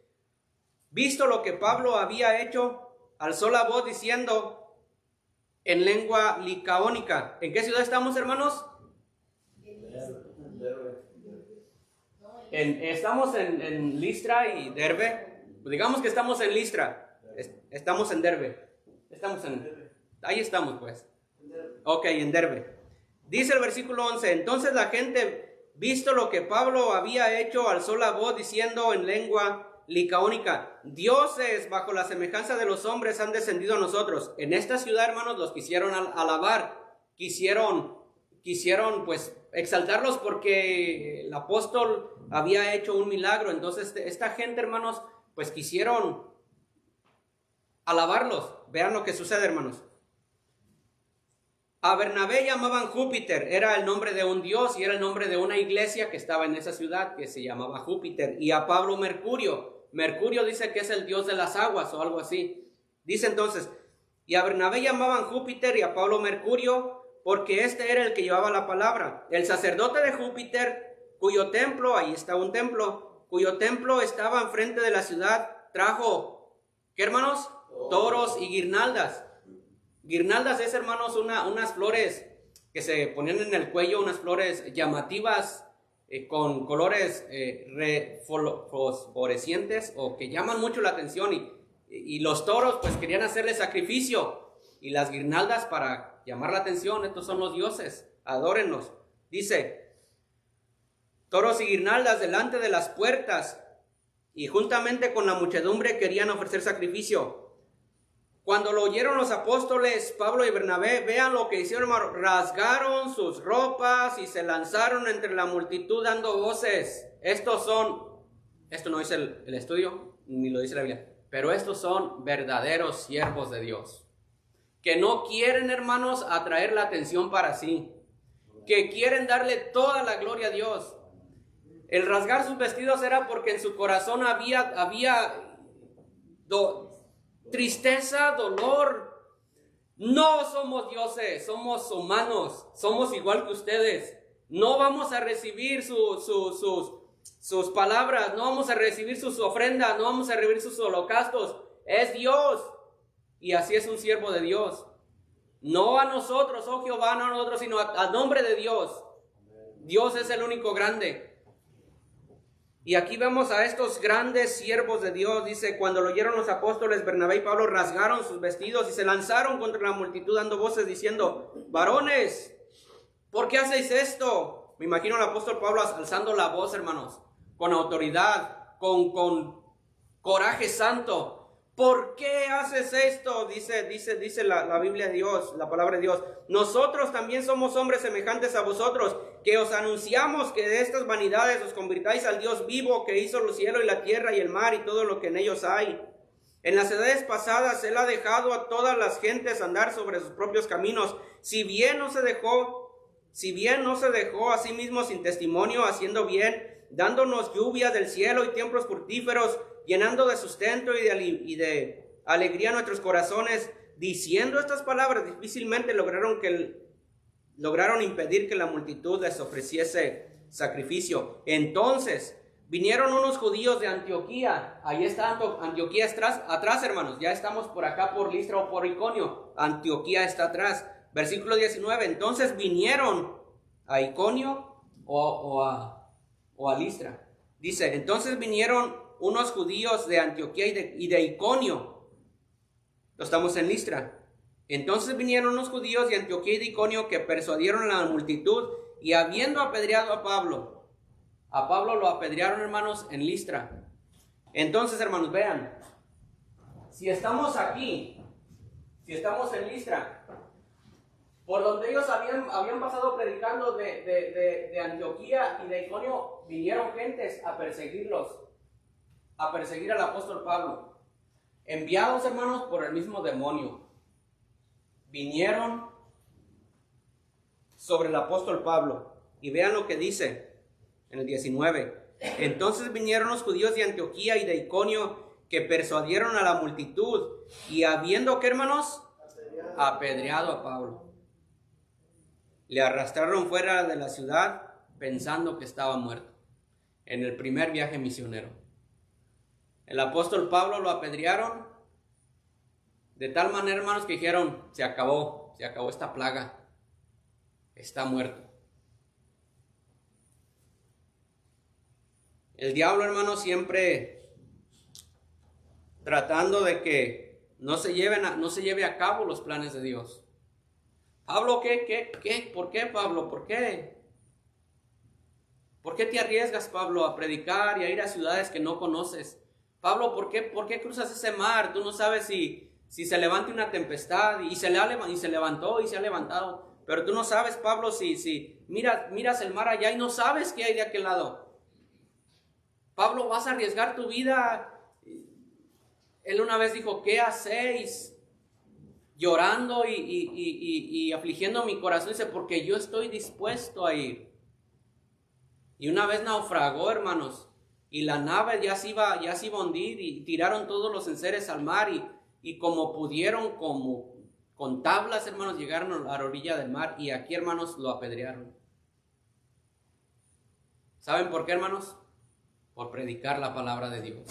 Speaker 1: visto lo que Pablo había hecho, alzó la voz diciendo en lengua licaónica. ¿En qué ciudad estamos, hermanos? Estamos en Listra y Derbe. Digamos que estamos en Listra. Estamos en Derbe. Ahí estamos, pues. Ok, en Derbe. Dice el versículo 11. Entonces la gente, visto lo que Pablo había hecho, alzó la voz diciendo en lengua licaónica: dioses bajo la semejanza de los hombres han descendido a nosotros. En esta ciudad, hermanos, los quisieron alabar. Quisieron pues exaltarlos porque el apóstol había hecho un milagro. Entonces esta gente, hermanos, pues quisieron alabarlos. Vean lo que sucede, hermanos. A Bernabé llamaban Júpiter, era el nombre de un dios y era el nombre de una iglesia que estaba en esa ciudad que se llamaba Júpiter. Y a Pablo Mercurio. Mercurio dice que es el dios de las aguas o algo así. Dice entonces, y a Bernabé llamaban Júpiter y a Pablo Mercurio, porque este era el que llevaba la palabra. El sacerdote de Júpiter, cuyo templo, ahí está un templo, cuyo templo estaba enfrente de la ciudad, trajo, ¿qué, hermanos? Toros y guirnaldas. Guirnaldas es, hermanos, unas flores que se ponían en el cuello, unas flores llamativas con colores fosforescentes o que llaman mucho la atención, y los toros pues querían hacerle sacrificio, y las guirnaldas para llamar la atención. Estos son los dioses, adórenlos. Dice, toros y guirnaldas delante de las puertas, y juntamente con la muchedumbre querían ofrecer sacrificio. Cuando lo oyeron los apóstoles Pablo y Bernabé, vean lo que hicieron, rasgaron sus ropas y se lanzaron entre la multitud dando voces. Esto no dice el estudio, ni lo dice la Biblia, pero estos son verdaderos siervos de Dios, que no quieren, hermanos, atraer la atención para sí, que quieren darle toda la gloria a Dios. El rasgar sus vestidos era porque en su corazón había tristeza, dolor. No somos dioses, somos humanos, somos igual que ustedes. No vamos a recibir sus palabras, no vamos a recibir sus ofrendas, no vamos a recibir sus holocaustos. Es Dios, y así es un siervo de Dios. No a nosotros, oh Jehová, no a nosotros, sino a nombre de Dios. Dios es el único grande. Y aquí vemos a estos grandes siervos de Dios. Dice, cuando lo oyeron los apóstoles, Bernabé y Pablo rasgaron sus vestidos y se lanzaron contra la multitud dando voces diciendo, varones, ¿por qué hacéis esto? Me imagino al apóstol Pablo alzando la voz, hermanos, con autoridad, con coraje santo. ¿Por qué haces esto? Dice la Biblia de Dios, la palabra de Dios. Nosotros también somos hombres semejantes a vosotros, que os anunciamos que de estas vanidades os convirtáis al Dios vivo, que hizo los cielos y la tierra y el mar y todo lo que en ellos hay. En las edades pasadas Él ha dejado a todas las gentes andar sobre sus propios caminos, si bien no se dejó a sí mismo sin testimonio, haciendo bien, dándonos lluvias del cielo y tiempos fructíferos, llenando de sustento y de alegría nuestros corazones. Diciendo estas palabras, difícilmente lograron impedir que la multitud les ofreciese sacrificio. Entonces vinieron unos judíos de Antioquía. Ahí está Antioquía atrás, hermanos. Ya estamos por acá por Listra o por Iconio. Antioquía está atrás. Versículo 19. Entonces vinieron a Iconio o a Listra. Dice, entonces vinieron unos judíos de Antioquía y de Iconio. Estamos en Listra. Entonces vinieron unos judíos de Antioquía y de Iconio que persuadieron a la multitud, y habiendo apedreado a Pablo lo apedrearon, hermanos, en Listra. Entonces, hermanos, vean, si estamos aquí, si estamos en Listra, por donde ellos habían pasado predicando de Antioquía y de Iconio, vinieron gentes a perseguirlos, a perseguir al apóstol Pablo, enviados, hermanos, por el mismo demonio. Vinieron sobre el apóstol Pablo, y vean lo que dice en el 19. Entonces vinieron los judíos de Antioquía y de Iconio que persuadieron a la multitud, y habiendo, ¿qué, hermanos? Apedreado a Pablo, le arrastraron fuera de la ciudad pensando que estaba muerto, en el primer viaje misionero. El apóstol Pablo lo apedrearon de tal manera, hermanos, que dijeron, se acabó esta plaga, está muerto. El diablo, hermanos, siempre tratando de que no se lleve a cabo los planes de Dios. Pablo, ¿qué? ¿Por qué, Pablo? ¿Por qué? ¿Por qué te arriesgas, Pablo, a predicar y a ir a ciudades que no conoces? Pablo, ¿por qué cruzas ese mar? Tú no sabes si se levanta una tempestad, y se levantó y se ha levantado. Pero tú no sabes, Pablo, si miras el mar allá y no sabes qué hay de aquel lado. Pablo, vas a arriesgar tu vida. Él una vez dijo, ¿qué hacéis? Llorando y afligiendo mi corazón. Dice, porque yo estoy dispuesto a ir. Y una vez naufragó, hermanos, y la nave ya se iba a hundir, y tiraron todos los enseres al mar, y como pudieron, como con tablas, hermanos, llegaron a la orilla del mar, y aquí, hermanos, lo apedrearon. ¿Saben por qué, hermanos? Por predicar la palabra de Dios.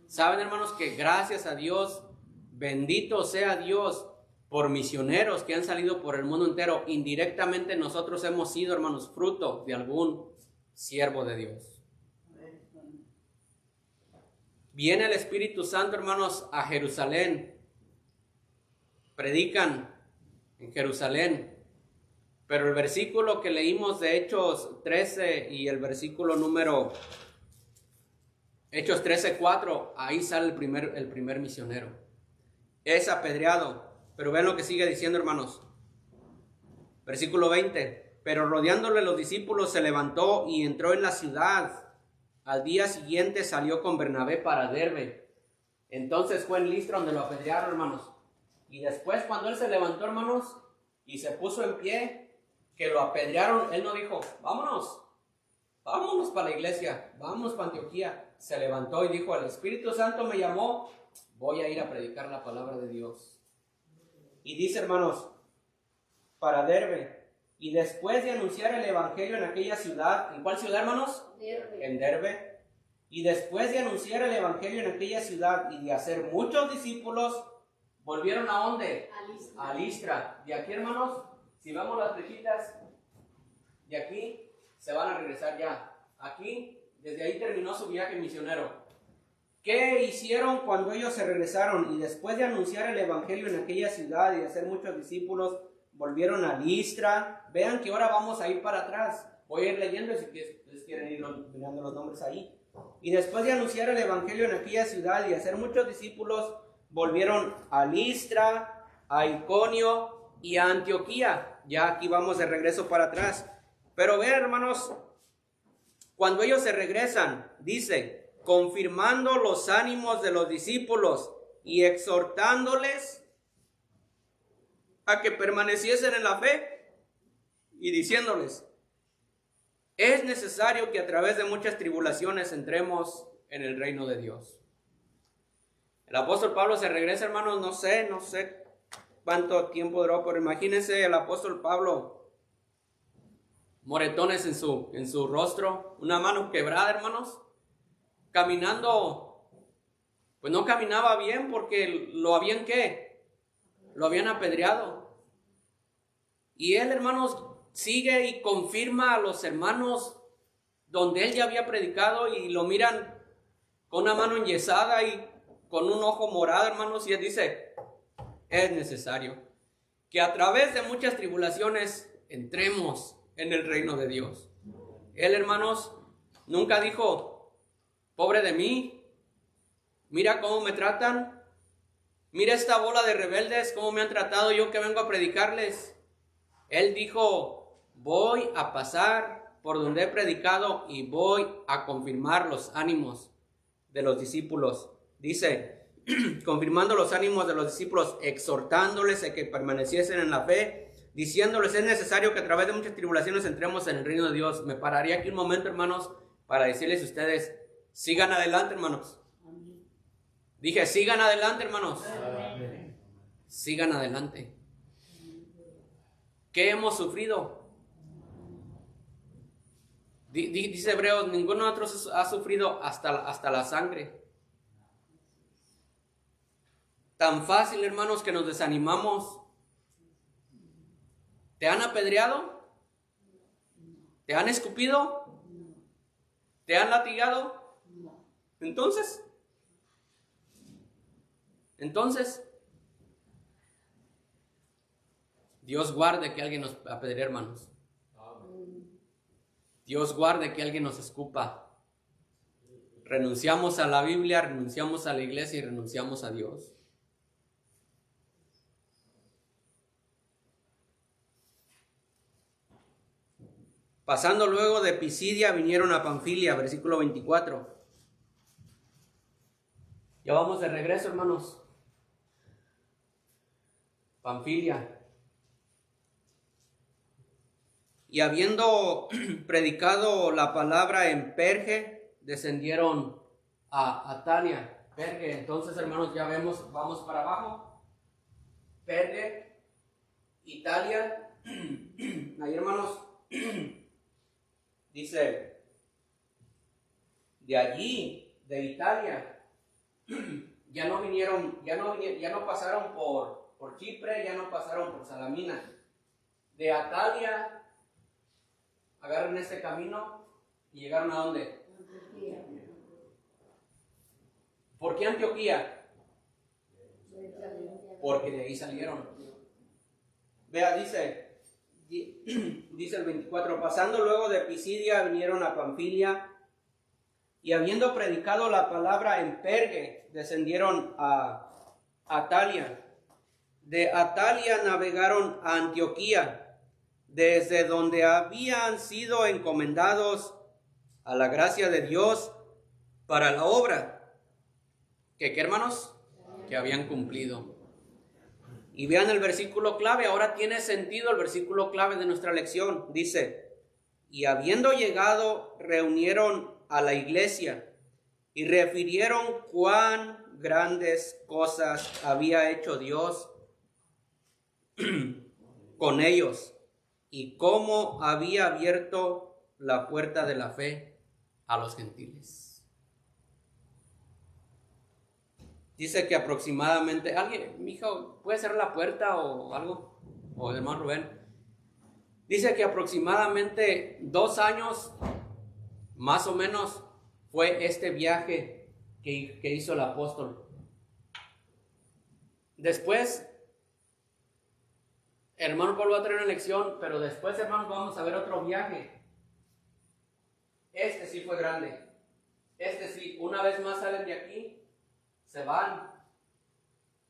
Speaker 1: ¿Saben, hermanos, que gracias a Dios, bendito sea Dios, por misioneros que han salido por el mundo entero? Indirectamente nosotros hemos sido, hermanos, fruto de algún siervo de Dios. Viene el Espíritu Santo, hermanos, a Jerusalén. Predican en Jerusalén. Pero el versículo que leímos de Hechos 13 y el versículo número Hechos 13:4, ahí sale el primer misionero. Es apedreado. Pero vean lo que sigue diciendo, hermanos. Versículo 20. Pero rodeándole los discípulos se levantó y entró en la ciudad. Al día siguiente salió con Bernabé para Derbe. Entonces fue en Listra donde lo apedrearon, hermanos. Y después, cuando él se levantó, hermanos, y se puso en pie, que lo apedrearon, él no dijo, vámonos para la iglesia, vámonos para Antioquía. Se levantó y dijo, el Espíritu Santo me llamó, voy a ir a predicar la palabra de Dios. Y dice, hermanos, para Derbe. Y después de anunciar el evangelio en aquella ciudad, ¿en cuál ciudad, hermanos? Derbe. En Derbe. Y después de anunciar el evangelio en aquella ciudad y de hacer muchos discípulos, ¿volvieron a dónde? A Listra. De aquí, hermanos, si vemos las flechitas, de aquí se van a regresar ya. Aquí Desde ahí terminó su viaje misionero. ¿Qué hicieron cuando ellos se regresaron? Y después de anunciar el evangelio en aquella ciudad y de hacer muchos discípulos, volvieron a Listra. Vean que ahora vamos a ir para atrás. Voy a ir leyendo si ustedes quieren ir mirando los nombres ahí. Y después de anunciar el evangelio en aquella ciudad y hacer muchos discípulos, volvieron a Listra, a Iconio y a Antioquía. Ya aquí vamos de regreso para atrás. Pero vean, hermanos, cuando ellos se regresan, dice, confirmando los ánimos de los discípulos y exhortándoles a que permaneciesen en la fe y diciéndoles, es necesario que a través de muchas tribulaciones entremos en el reino de Dios. El apóstol Pablo se regresa, hermanos, no sé cuánto tiempo duró, pero imagínense el apóstol Pablo, moretones en su rostro, una mano quebrada, hermanos, caminando, pues no caminaba bien porque lo habían lo habían apedreado. Y él, hermanos, sigue y confirma a los hermanos donde él ya había predicado y lo miran con una mano enyesada y con un ojo morado, hermanos, y él dice, es necesario que a través de muchas tribulaciones entremos en el reino de Dios. Él, hermanos, nunca dijo, pobre de mí, mira cómo me tratan, mira esta bola de rebeldes, cómo me han tratado yo que vengo a predicarles. Él dijo, voy a pasar por donde he predicado y voy a confirmar los ánimos de los discípulos. Dice, confirmando los ánimos de los discípulos, exhortándoles a que permaneciesen en la fe, diciéndoles, es necesario que a través de muchas tribulaciones entremos en el reino de Dios. Me pararía aquí un momento, hermanos, para decirles a ustedes, sigan adelante, hermanos. Dije, sigan adelante, hermanos. Sigan adelante. ¿Qué hemos sufrido? Dice Hebreos, ninguno de nosotros ha sufrido hasta la sangre. Tan fácil, hermanos, que nos desanimamos. ¿Te han apedreado? ¿Te han escupido? ¿Te han latigado? Entonces, Dios guarde que alguien nos apedree, hermanos. Dios guarde que alguien nos escupa. Renunciamos a la Biblia, renunciamos a la iglesia y renunciamos a Dios. Pasando luego de Pisidia, vinieron a Panfilia, versículo 24. Ya vamos de regreso, hermanos. Panfilia. Y habiendo predicado la palabra en Perge, descendieron a Atalia. Perge, entonces, hermanos, ya vemos, vamos para abajo. Perge, Italia. Ahí, hermanos, dice, de allí, de Italia, ya no pasaron por Chipre, ya no pasaron por Salamina. De Atalia, agarran este camino y llegaron ¿a dónde? Antioquía. ¿Por qué Antioquía? Porque de ahí salieron. Vea, dice el 24, pasando luego de Pisidia vinieron a Panfilia y habiendo predicado la palabra en Perge, descendieron a Atalia. De Atalia navegaron a Antioquía, desde donde habían sido encomendados a la gracia de Dios para la obra. ¿Qué hermanos? Que habían cumplido. Y vean el versículo clave, ahora tiene sentido el versículo clave de nuestra lección. Dice, y habiendo llegado, reunieron a la iglesia y refirieron cuán grandes cosas había hecho Dios con ellos y cómo había abierto la puerta de la fe a los gentiles. Dice que aproximadamente, alguien, mi hijo, ¿puede cerrar la puerta o algo? O el hermano Rubén. Dice que aproximadamente 2 años, más o menos, fue este viaje que hizo el apóstol. Después, hermano Pablo va a traer una lección, pero después, hermanos, vamos a ver otro viaje. Este sí fue grande. Este sí, una vez más salen de aquí, se van.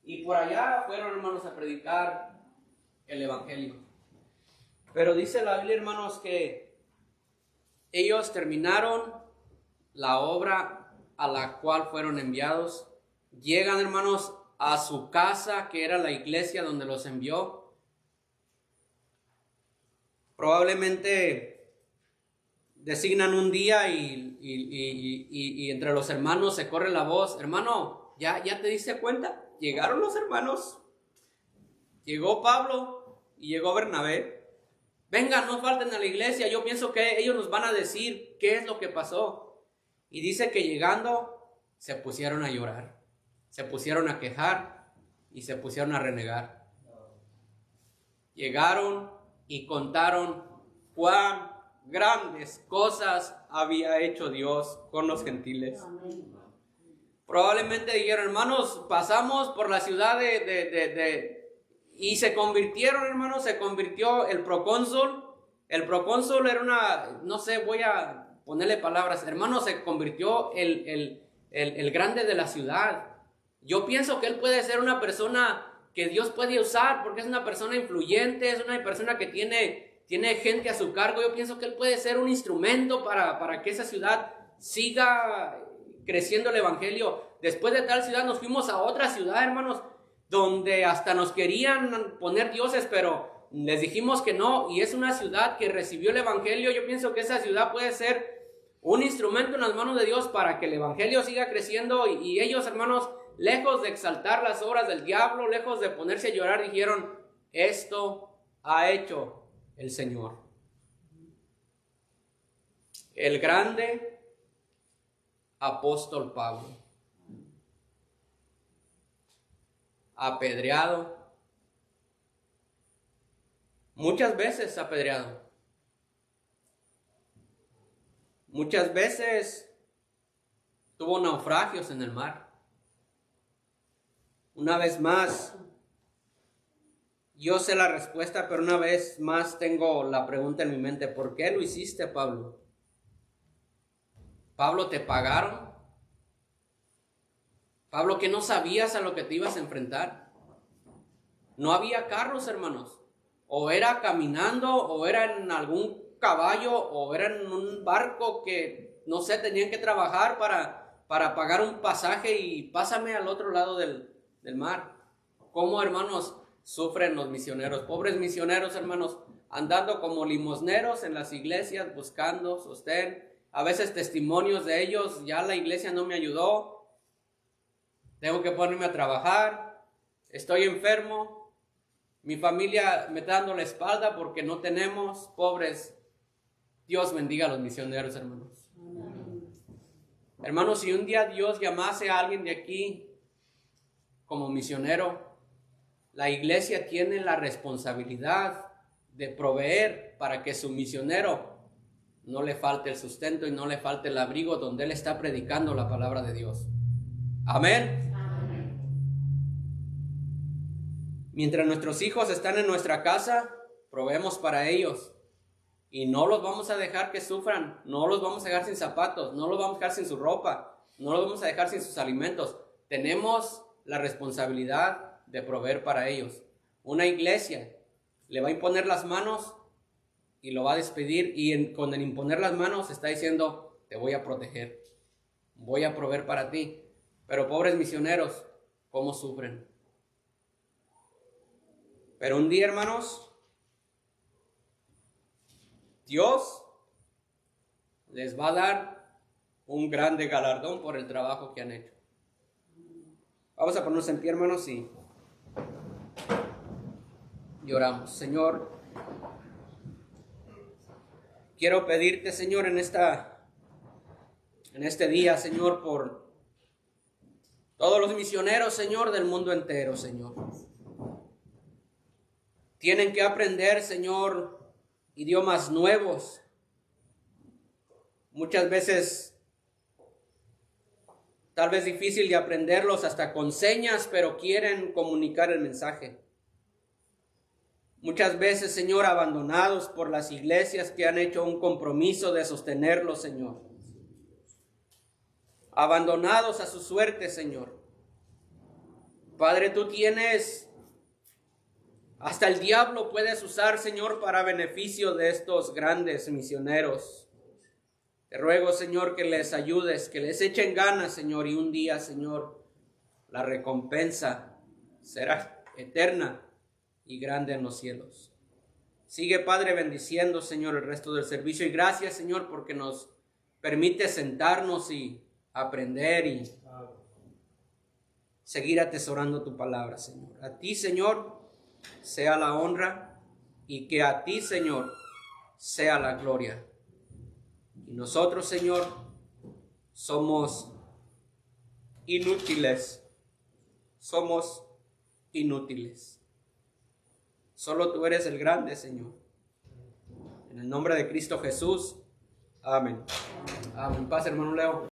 Speaker 1: Y por allá fueron, hermanos, a predicar el evangelio. Pero dice la Biblia, hermanos, que ellos terminaron la obra a la cual fueron enviados. Llegan, hermanos, a su casa, que era la iglesia donde los envió. Probablemente designan un día y entre los hermanos se corre la voz. Hermano, ¿ya te diste cuenta? Llegaron los hermanos. Llegó Pablo y llegó Bernabé. Vengan, no falten a la iglesia. Yo pienso que ellos nos van a decir qué es lo que pasó. Y dice que llegando se pusieron a llorar, se pusieron a quejar y se pusieron a renegar. Llegaron y contaron cuán grandes cosas había hecho Dios con los gentiles. Probablemente dijeron, hermanos, pasamos por la ciudad y se convirtieron, hermanos, se convirtió el procónsul. El procónsul era no sé, voy a ponerle palabras, hermanos, se convirtió el grande de la ciudad. Yo pienso que él puede ser una persona que Dios puede usar, porque es una persona influyente, es una persona que tiene gente a su cargo. Yo pienso que él puede ser un instrumento para que esa ciudad siga creciendo el evangelio. Después de tal ciudad nos fuimos a otra ciudad, hermanos, donde hasta nos querían poner dioses, pero les dijimos que no, y es una ciudad que recibió el evangelio. Yo pienso que esa ciudad puede ser un instrumento en las manos de Dios para que el evangelio siga creciendo, y ellos, hermanos, lejos de exaltar las obras del diablo, lejos de ponerse a llorar, dijeron, esto ha hecho el Señor. El grande apóstol Pablo, apedreado, muchas veces apedreado, muchas veces tuvo naufragios en el mar. Una vez más, yo sé la respuesta, pero una vez más tengo la pregunta en mi mente: ¿por qué lo hiciste, Pablo? Pablo, ¿te pagaron? Pablo, ¿que no sabías a lo que te ibas a enfrentar? No había carros, hermanos. O era caminando, o era en algún caballo, o era en un barco que, no sé, tenían que trabajar para pagar un pasaje y pásame al otro lado del mar. ¿Cómo, hermanos, sufren los misioneros? Pobres misioneros, hermanos, andando como limosneros en las iglesias, buscando sostén. A veces testimonios de ellos: ya la iglesia no me ayudó, tengo que ponerme a trabajar, estoy enfermo, mi familia me está dando la espalda porque no tenemos. Pobres. Dios bendiga a los misioneros, hermanos. Hermanos, si un día Dios llamase a alguien de aquí como misionero, la iglesia tiene la responsabilidad de proveer para que su misionero no le falte el sustento y no le falte el abrigo donde él está predicando la palabra de Dios. Amén. Amén. Mientras nuestros hijos están en nuestra casa, proveemos para ellos. Y no los vamos a dejar que sufran, no los vamos a dejar sin zapatos, no los vamos a dejar sin su ropa, no los vamos a dejar sin sus alimentos. Tenemos la responsabilidad de proveer para ellos. Una iglesia le va a imponer las manos y lo va a despedir, y con el imponer las manos está diciendo: te voy a proteger, voy a proveer para ti. Pero pobres misioneros, ¿cómo sufren? Pero un día, hermanos, Dios les va a dar un grande galardón por el trabajo que han hecho. Vamos a ponernos en pie, hermanos, y oramos. Señor, quiero pedirte, Señor, en este día, Señor, por todos los misioneros, Señor, del mundo entero, Señor. Tienen que aprender, Señor, idiomas nuevos. Muchas veces tal vez difícil de aprenderlos hasta con señas, pero quieren comunicar el mensaje. Muchas veces, Señor, abandonados por las iglesias que han hecho un compromiso de sostenerlos, Señor. Abandonados a su suerte, Señor. Padre, tú tienes, hasta el diablo puedes usar, Señor, para beneficio de estos grandes misioneros. Te ruego, Señor, que les ayudes, que les echen ganas, Señor, y un día, Señor, la recompensa será eterna y grande en los cielos. Sigue, Padre, bendiciendo, Señor, el resto del servicio. Y gracias, Señor, porque nos permite sentarnos y aprender y seguir atesorando tu palabra, Señor. A ti, Señor, sea la honra y que a ti, Señor, sea la gloria. Y nosotros, Señor, somos inútiles. Somos inútiles. Solo tú eres el grande, Señor. En el nombre de Cristo Jesús. Amén. Amén. Paz, hermano Leo.